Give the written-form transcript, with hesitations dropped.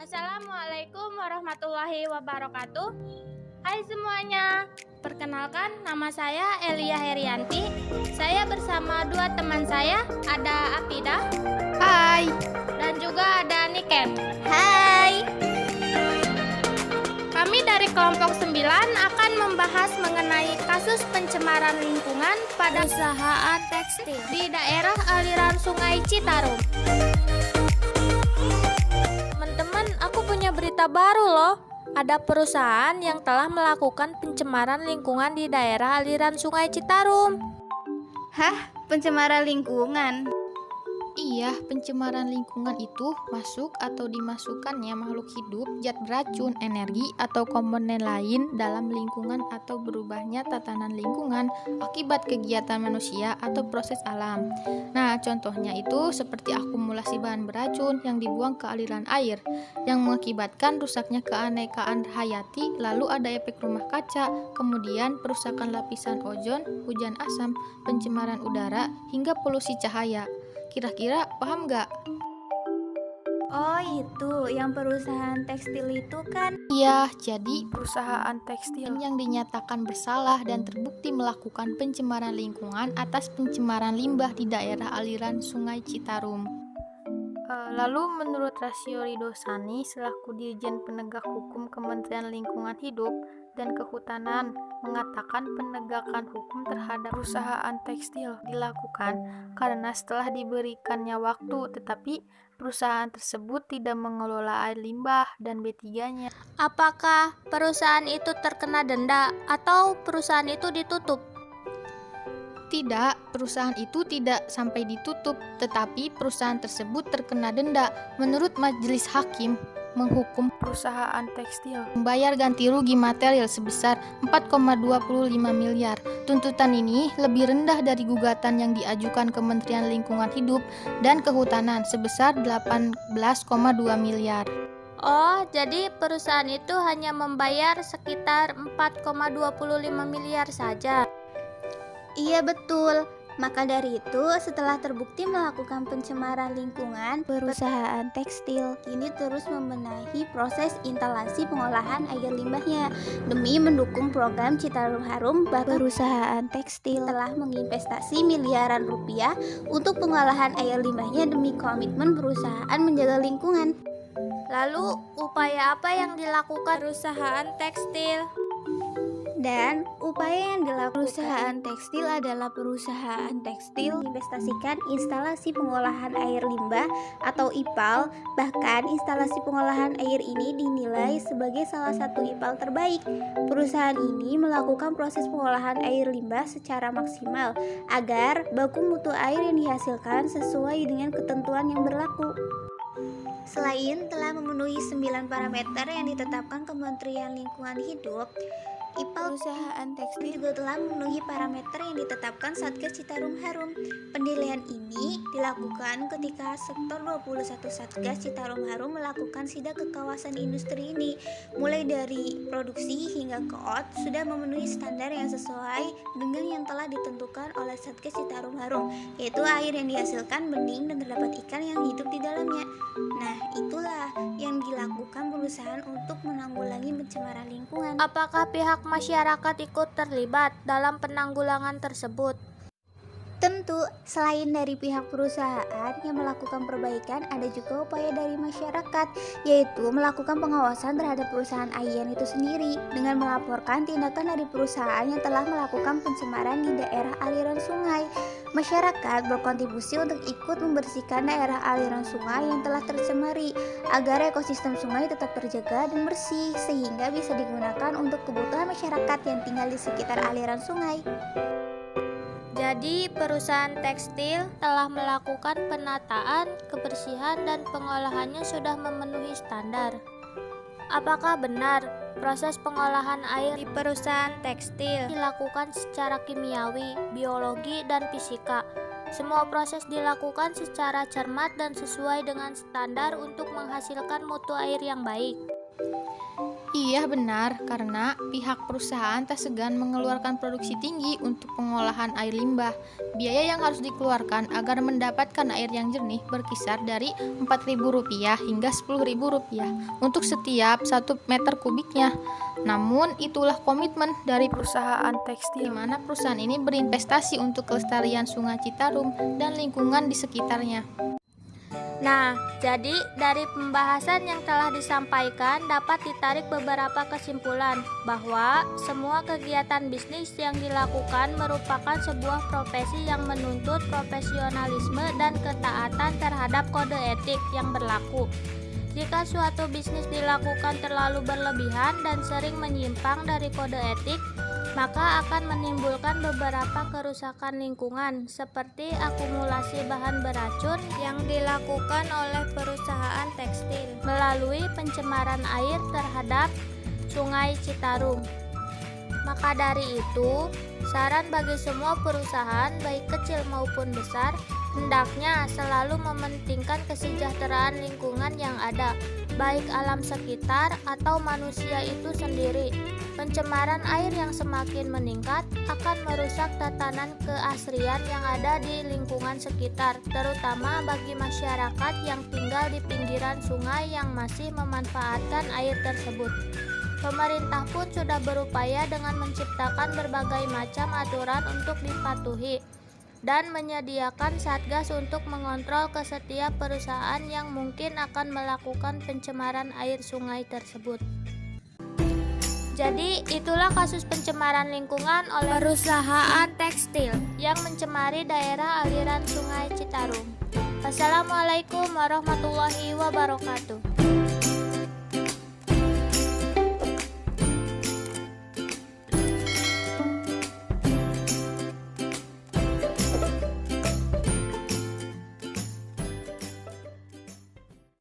Assalamualaikum warahmatullahi wabarakatuh. Hai semuanya, perkenalkan nama saya Elia Herianti. Saya bersama dua teman saya, ada Afidah. Hai. Dan juga ada Niken. Hai. Kami dari kelompok 9 akan membahas mengenai kasus pencemaran lingkungan pada perusahaan tekstil di daerah aliran Sungai Citarum. Teman-teman, aku punya berita baru loh. Ada perusahaan yang telah melakukan pencemaran lingkungan di daerah aliran Sungai Citarum. Hah? Pencemaran lingkungan? Iya, pencemaran lingkungan itu masuk atau dimasukkannya makhluk hidup, zat beracun, energi, atau komponen lain dalam lingkungan atau berubahnya tatanan lingkungan akibat kegiatan manusia atau proses alam. Nah, contohnya itu seperti akumulasi bahan beracun yang dibuang ke aliran air, yang mengakibatkan rusaknya keanekaan hayati, lalu ada efek rumah kaca, kemudian perusakan lapisan ozon, hujan asam, pencemaran udara, hingga polusi cahaya. Kira-kira paham nggak? Oh itu, yang perusahaan tekstil itu kan? Iya, jadi perusahaan tekstil yang dinyatakan bersalah dan terbukti melakukan pencemaran lingkungan atas pencemaran limbah di daerah aliran Sungai Citarum. Lalu menurut Rasio Ridosani selaku Dirjen Penegak Hukum Kementerian Lingkungan Hidup dan Kehutanan mengatakan penegakan hukum terhadap perusahaan tekstil dilakukan karena setelah diberikannya waktu tetapi perusahaan tersebut tidak mengelola air limbah dan B3-nya. Apakah perusahaan itu terkena denda atau perusahaan itu ditutup? Tidak, perusahaan itu tidak sampai ditutup, tetapi perusahaan tersebut terkena denda. Menurut majelis hakim, menghukum perusahaan tekstil membayar ganti rugi material sebesar 4,25 miliar. Tuntutan ini lebih rendah dari gugatan yang diajukan Kementerian Lingkungan Hidup dan Kehutanan sebesar 18,2 miliar. Oh, jadi perusahaan itu hanya membayar sekitar 4,25 miliar saja. Iya betul. Maka dari itu, setelah terbukti melakukan pencemaran lingkungan, perusahaan tekstil kini terus membenahi proses instalasi pengolahan air limbahnya. Demi mendukung program Citarum Harum, bahkan perusahaan tekstil telah menginvestasi miliaran rupiah untuk pengolahan air limbahnya demi komitmen perusahaan menjaga lingkungan. Lalu, upaya apa yang dilakukan perusahaan tekstil? Dan upaya yang dilakukan perusahaan tekstil adalah perusahaan tekstil menginvestasikan instalasi pengolahan air limbah atau IPAL. Bahkan instalasi pengolahan air ini dinilai sebagai salah satu IPAL terbaik. Perusahaan ini melakukan proses pengolahan air limbah secara maksimal agar baku mutu air yang dihasilkan sesuai dengan ketentuan yang berlaku. Selain telah memenuhi 9 parameter yang ditetapkan Kementerian Lingkungan Hidup, IPAL perusahaan tekstil juga telah memenuhi parameter yang ditetapkan Satgas Citarum Harum. Penilaian ini dilakukan ketika sektor 21 Satgas Citarum Harum melakukan sidak ke kawasan industri ini. Mulai dari produksi hingga ke sudah memenuhi standar yang sesuai dengan yang telah ditentukan oleh Satgas Citarum Harum, yaitu air yang dihasilkan bening dan terdapat ikan yang hidup di dalamnya. Nah, itulah yang dilakukan perusahaan untuk menanggulangi pencemaran lingkungan. Apakah pihak masyarakat ikut terlibat dalam penanggulangan tersebut? Tentu, selain dari pihak perusahaan yang melakukan perbaikan, ada juga upaya dari masyarakat, yaitu melakukan pengawasan terhadap perusahaan AIN itu sendiri dengan melaporkan tindakan dari perusahaan yang telah melakukan pencemaran di daerah aliran sungai. Masyarakat berkontribusi untuk ikut membersihkan daerah aliran sungai yang telah tercemari agar ekosistem sungai tetap terjaga dan bersih sehingga bisa digunakan untuk kebutuhan masyarakat yang tinggal di sekitar aliran sungai. Jadi, perusahaan tekstil telah melakukan penataan, kebersihan, dan pengolahannya sudah memenuhi standar. Apakah benar proses pengolahan air di perusahaan tekstil dilakukan secara kimiawi, biologi, dan fisika? Semua proses dilakukan secara cermat dan sesuai dengan standar untuk menghasilkan mutu air yang baik. Iya benar, karena pihak perusahaan tak segan mengeluarkan produksi tinggi untuk pengolahan air limbah. Biaya yang harus dikeluarkan agar mendapatkan air yang jernih berkisar dari Rp4.000 hingga Rp10.000 untuk setiap 1 meter kubiknya. Namun itulah komitmen dari perusahaan tekstil, di mana perusahaan ini berinvestasi untuk kelestarian Sungai Citarum dan lingkungan di sekitarnya. Nah, jadi dari pembahasan yang telah disampaikan dapat ditarik beberapa kesimpulan bahwa semua kegiatan bisnis yang dilakukan merupakan sebuah profesi yang menuntut profesionalisme dan ketaatan terhadap kode etik yang berlaku. Jika suatu bisnis dilakukan terlalu berlebihan dan sering menyimpang dari kode etik, maka akan menimbulkan beberapa kerusakan lingkungan seperti akumulasi bahan beracun yang dilakukan oleh perusahaan tekstil melalui pencemaran air terhadap Sungai Citarum. Maka dari itu, saran bagi semua perusahaan baik kecil maupun besar hendaknya selalu mementingkan kesejahteraan lingkungan yang ada, baik alam sekitar atau manusia itu sendiri. Pencemaran air yang semakin meningkat akan merusak tatanan keasrian yang ada di lingkungan sekitar, terutama bagi masyarakat yang tinggal di pinggiran sungai yang masih memanfaatkan air tersebut. Pemerintah pun sudah berupaya dengan menciptakan berbagai macam aturan untuk dipatuhi dan menyediakan satgas untuk mengontrol ke setiap perusahaan yang mungkin akan melakukan pencemaran air sungai tersebut. Jadi itulah kasus pencemaran lingkungan oleh perusahaan tekstil yang mencemari daerah aliran Sungai Citarum. Wassalamualaikum warahmatullahi wabarakatuh.